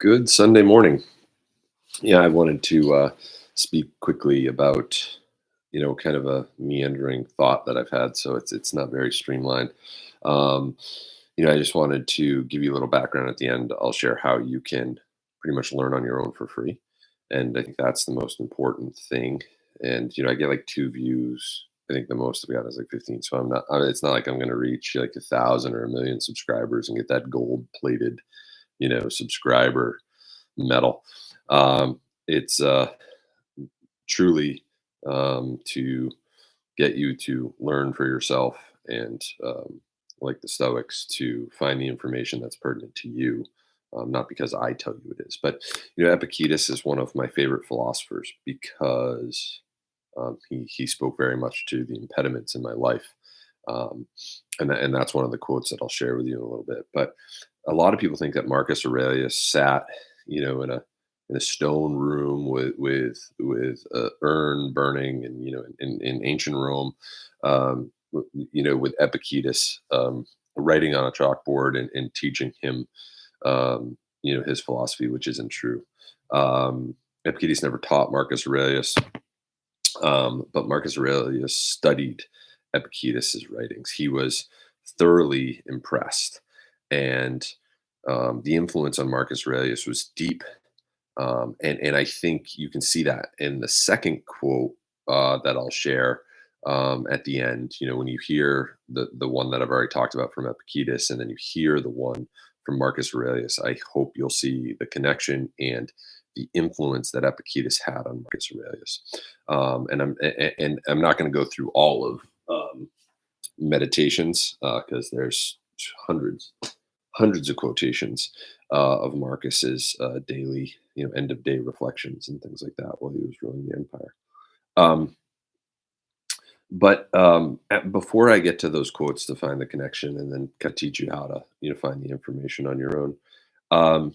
Good Sunday morning. Yeah, I wanted to speak quickly about, kind of a meandering thought that I've had. So it's not very streamlined. Um, I just wanted to give you a little background at the end. I'll share how you can pretty much learn on your own for free, and I think that's the most important thing. And I get like two views. I think the most I've got is like 15. So I'm not. It's not like I'm going to reach like 1,000 or 1,000,000 subscribers and get that gold plated, subscriber metal. It's truly to get you to learn for yourself and, like the Stoics, to find the information that's pertinent to you, not because I tell you it is. But, Epictetus is one of my favorite philosophers because he spoke very much to the impediments in my life. Um, and that's one of the quotes that I'll share with you in a little bit. But a lot of people think that Marcus Aurelius sat, in a stone room with a urn burning, and in ancient Rome, with Epictetus, writing on a chalkboard and teaching him, his philosophy, which isn't true. Epictetus never taught Marcus Aurelius, but Marcus Aurelius studied Epictetus's writings. He was thoroughly impressed, and the influence on Marcus Aurelius was deep. And I think you can see that in the second quote that I'll share at the end. When you hear the one that I've already talked about from Epictetus, and then you hear the one from Marcus Aurelius, I hope you'll see the connection and the influence that Epictetus had on Marcus Aurelius. And I'm not going to go through all of meditations because there's hundreds of quotations of Marcus's daily, end of day reflections and things like that while he was ruling the empire. Before I get to those quotes to find the connection and then kind of teach you how to, find the information on your own, um,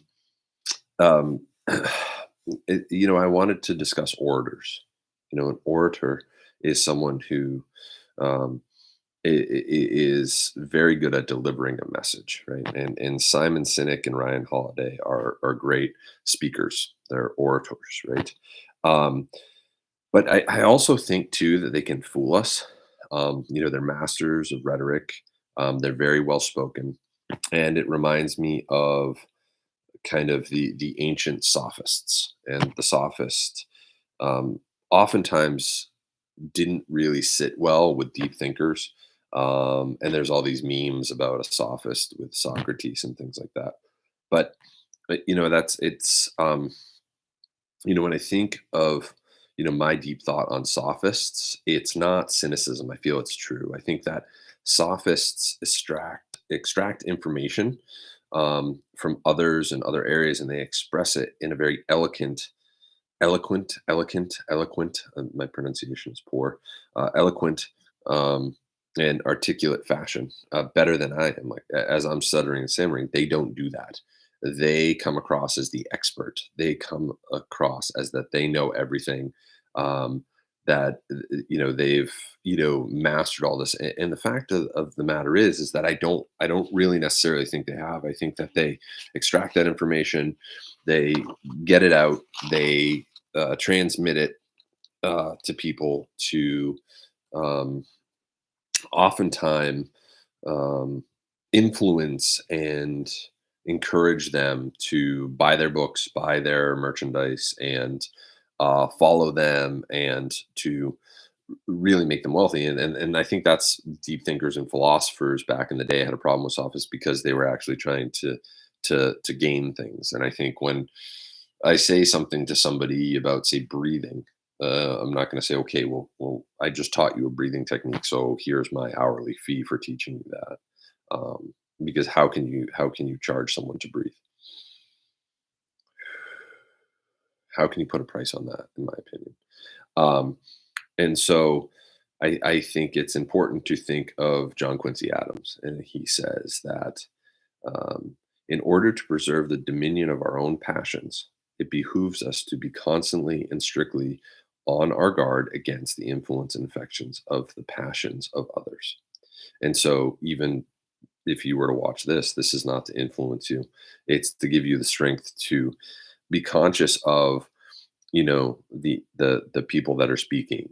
um, I wanted to discuss orators. An orator is someone who um, is very good at delivering a message, right? And Simon Sinek and Ryan Holiday are great speakers. They're orators, right? Um, but I also think too that they can fool us. They're masters of rhetoric. They're very well spoken, and it reminds me of kind of the ancient sophists. And the sophists um, oftentimes didn't really sit well with deep thinkers. And there's all these memes about a sophist with Socrates and things like that. But that's it's when I think of my deep thought on sophists, it's not cynicism. I feel it's true. I think that sophists extract information from others and other areas, and they express it in a very eloquent. My pronunciation is poor. Eloquent and articulate fashion, better than I am. Like as I'm stuttering and stammering, they don't do that. They come across as the expert. They come across as that they know everything. Um, that they've mastered all this. And the fact of the matter is that I don't really necessarily think they have. I think that they extract that information, they get it out, they transmit it to people to um, oftentimes um, influence and encourage them to buy their books, buy their merchandise, and follow them, and to really make them wealthy. And I think that's deep thinkers and philosophers back in the day had a problem with sophists because they were actually trying to gain things. And I think when I say something to somebody about, say, breathing, I'm not going to say, okay, well, I just taught you a breathing technique, so here's my hourly fee for teaching you that. Because how can you charge someone to breathe? How can you put a price on that? In my opinion, um, and so I think it's important to think of John Quincy Adams, and he says that um, in order to preserve the dominion of our own passions, it behooves us to be constantly and strictly on our guard against the influence and affections of the passions of others. And so, even if you were to watch this, this is not to influence you. It's to give you the strength to be conscious of, the people that are speaking,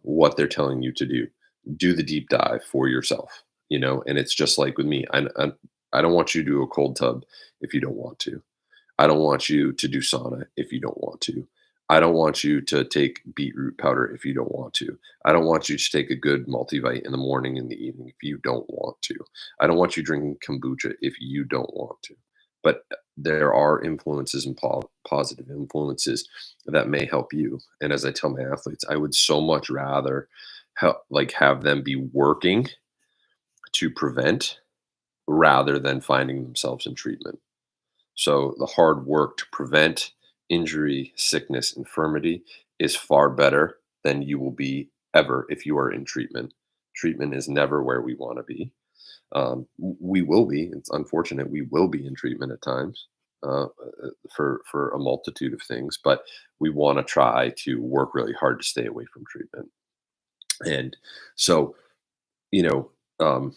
what they're telling you to do. Do the deep dive for yourself, and it's just like with me. I don't want you to do a cold tub if you don't want to. I don't want you to do sauna if you don't want to. I don't want you to take beetroot powder if you don't want to. I don't want you to take a good multivite in the morning and the evening if you don't want to. I don't want you drinking kombucha if you don't want to. But there are influences and positive influences that may help you. And as I tell my athletes, I would so much rather have them be working to prevent rather than finding themselves in treatment. So the hard work to prevent injury, sickness, infirmity is far better than you will be ever if you are in treatment. Treatment is never where we want to be. We will be. It's unfortunate. We will be in treatment at times for a multitude of things, but we want to try to work really hard to stay away from treatment. And so, you know, um,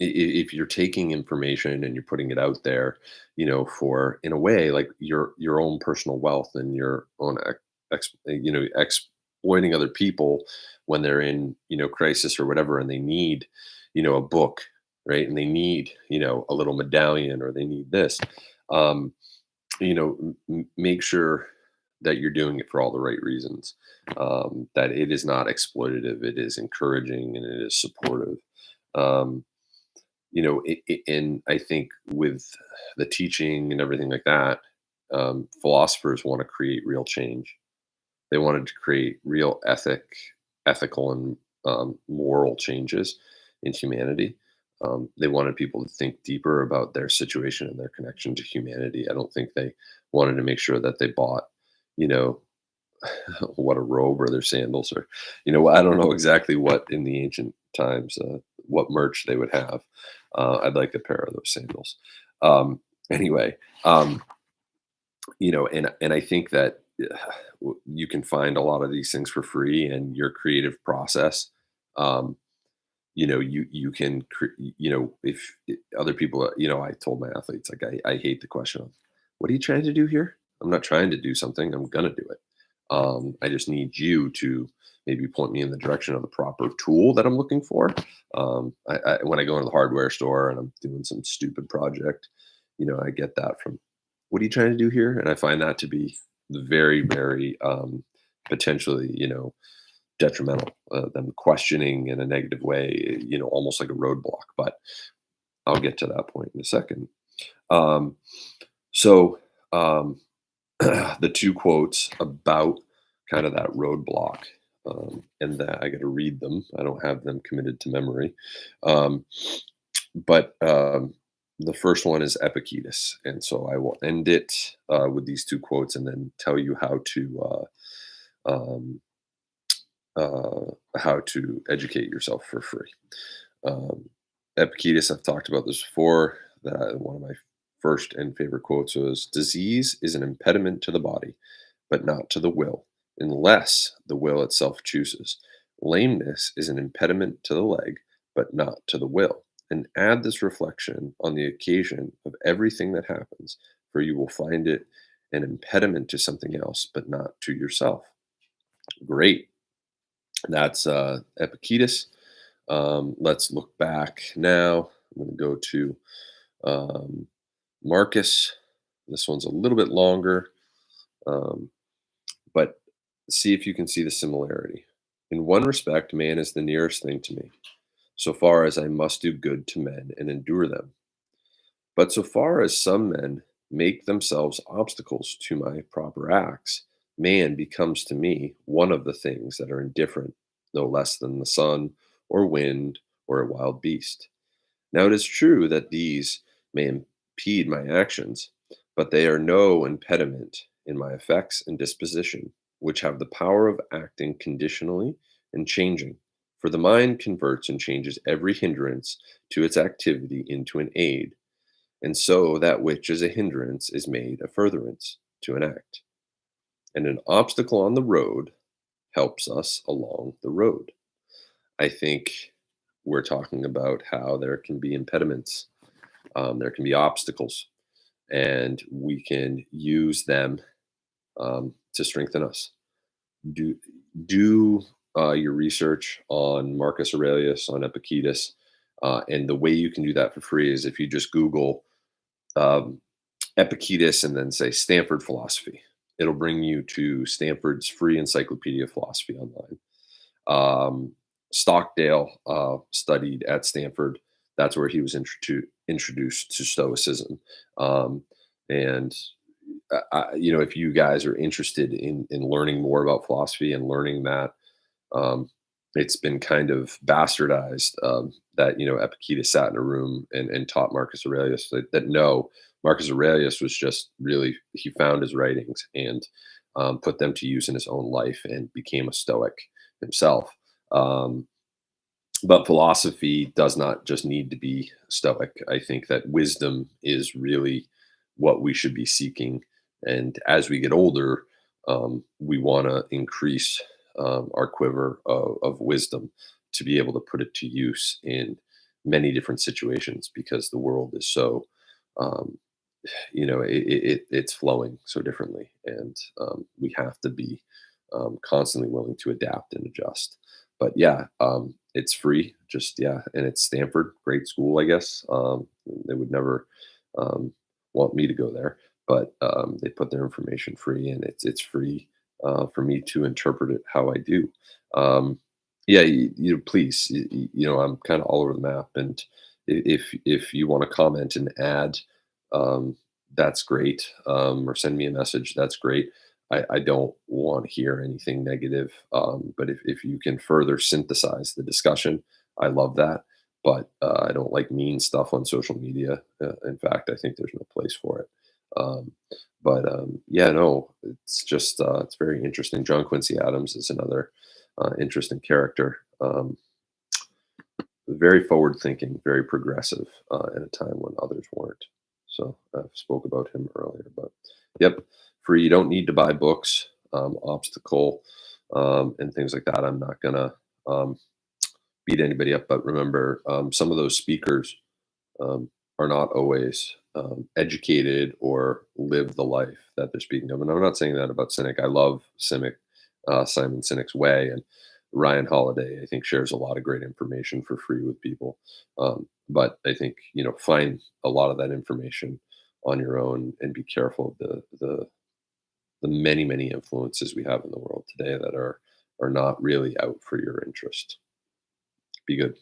if you're taking information and you're putting it out there, for in a way like your own personal wealth and your own exploiting other people when they're in crisis or whatever, and they need a book, right, and they need a little medallion, or they need this, um, make sure that you're doing it for all the right reasons, that it is not exploitative, it is encouraging, and it is supportive. um, and I think with the teaching and everything like that, philosophers want to create real change. They wanted to create real ethical and moral changes in humanity. They wanted people to think deeper about their situation and their connection to humanity. I don't think they wanted to make sure that they bought, you know, what, a robe or their sandals, or I don't know exactly what in the ancient times, what merch they would have. I'd like a pair of those sandals. Anyway, and I think that you can find a lot of these things for free, and your creative process. Um, you can if other people, I told my athletes, like, I hate the question of, what are you trying to do here? I'm not trying to do something, I'm gonna do it. I just need you to maybe point me in the direction of the proper tool that I'm looking for. When I go into the hardware store and I'm doing some stupid project, I get that from, what are you trying to do here? And I find that to be very, very potentially, detrimental, them questioning in a negative way, almost like a roadblock. But I'll get to that point in a second. Um, so, um, the two quotes about kind of that roadblock, and that I got to read them. I don't have them committed to memory. Um, but the first one is Epictetus. And so I will end it with these two quotes and then tell you um, how to educate yourself for free. Um, Epictetus, I've talked about this before. That one of my first and favorite quotes was, "Disease is an impediment to the body, but not to the will, unless the will itself chooses. Lameness is an impediment to the leg, but not to the will. And add this reflection on the occasion of everything that happens, for you will find it an impediment to something else, but not to yourself." Great. That's Epictetus. Let's look back now. I'm going to go to um, Marcus. This one's a little bit longer, um, but see if you can see the similarity. "In one respect, man is the nearest thing to me, so far as I must do good to men and endure them. But so far as some men make themselves obstacles to my proper acts, man becomes to me one of the things that are indifferent, no less than the sun, or wind, or a wild beast. Now it is true that these may impede my actions, but they are no impediment in my effects and disposition, which have the power of acting conditionally and changing. For the mind converts and changes every hindrance to its activity into an aid, and so that which is a hindrance is made a furtherance to an act. And an obstacle on the road helps us along the road." I think we're talking about how there can be impediments, there can be obstacles, and we can use them to strengthen us. Do do your research on Marcus Aurelius, on Epictetus, and the way you can do that for free is if you just Google um, Epictetus and then say Stanford philosophy. It'll bring you to Stanford's free encyclopedia of philosophy online. Um, Stockdale studied at Stanford. That's where he was introduced to Stoicism. Um, and if you guys are interested in learning more about philosophy and learning that, um, it's been kind of bastardized that Epictetus sat in a room and taught Marcus Aurelius that no, Marcus Aurelius was just really he found his writings and put them to use in his own life and became a Stoic himself. Um, but philosophy does not just need to be Stoic. I think that wisdom is really what we should be seeking. And as we get older, we want to increase our quiver of wisdom to be able to put it to use in many different situations because the world is so um, it's flowing so differently, and we have to be constantly willing to adapt and adjust. But yeah, it's free, just yeah, and it's Stanford, great school, I guess. They would never um, want me to go there, but they put their information free, and it's free for me to interpret it how I do. Um, yeah, please, I'm kind of all over the map, and if you want to comment and add um, that's great. Or send me a message. That's great. I don't want to hear anything negative. But if you can further synthesize the discussion, I love that. But I don't like mean stuff on social media. In fact, I think there's no place for it. Um, but yeah, no, it's just it's very interesting. John Quincy Adams is another interesting character. Very forward thinking, very progressive at a time when others weren't. So I spoke about him earlier, but yep, free. You don't need to buy books, obstacle, and things like that. I'm not gonna um, beat anybody up, but remember, some of those speakers um, are not always educated or live the life that they're speaking of. And I'm not saying that about Cynic. I love Simon Sinek's way, and Ryan Holiday, I think, shares a lot of great information for free with people. But I think find a lot of that information on your own and be careful of the many influences we have in the world today that are not really out for your interest. Be good.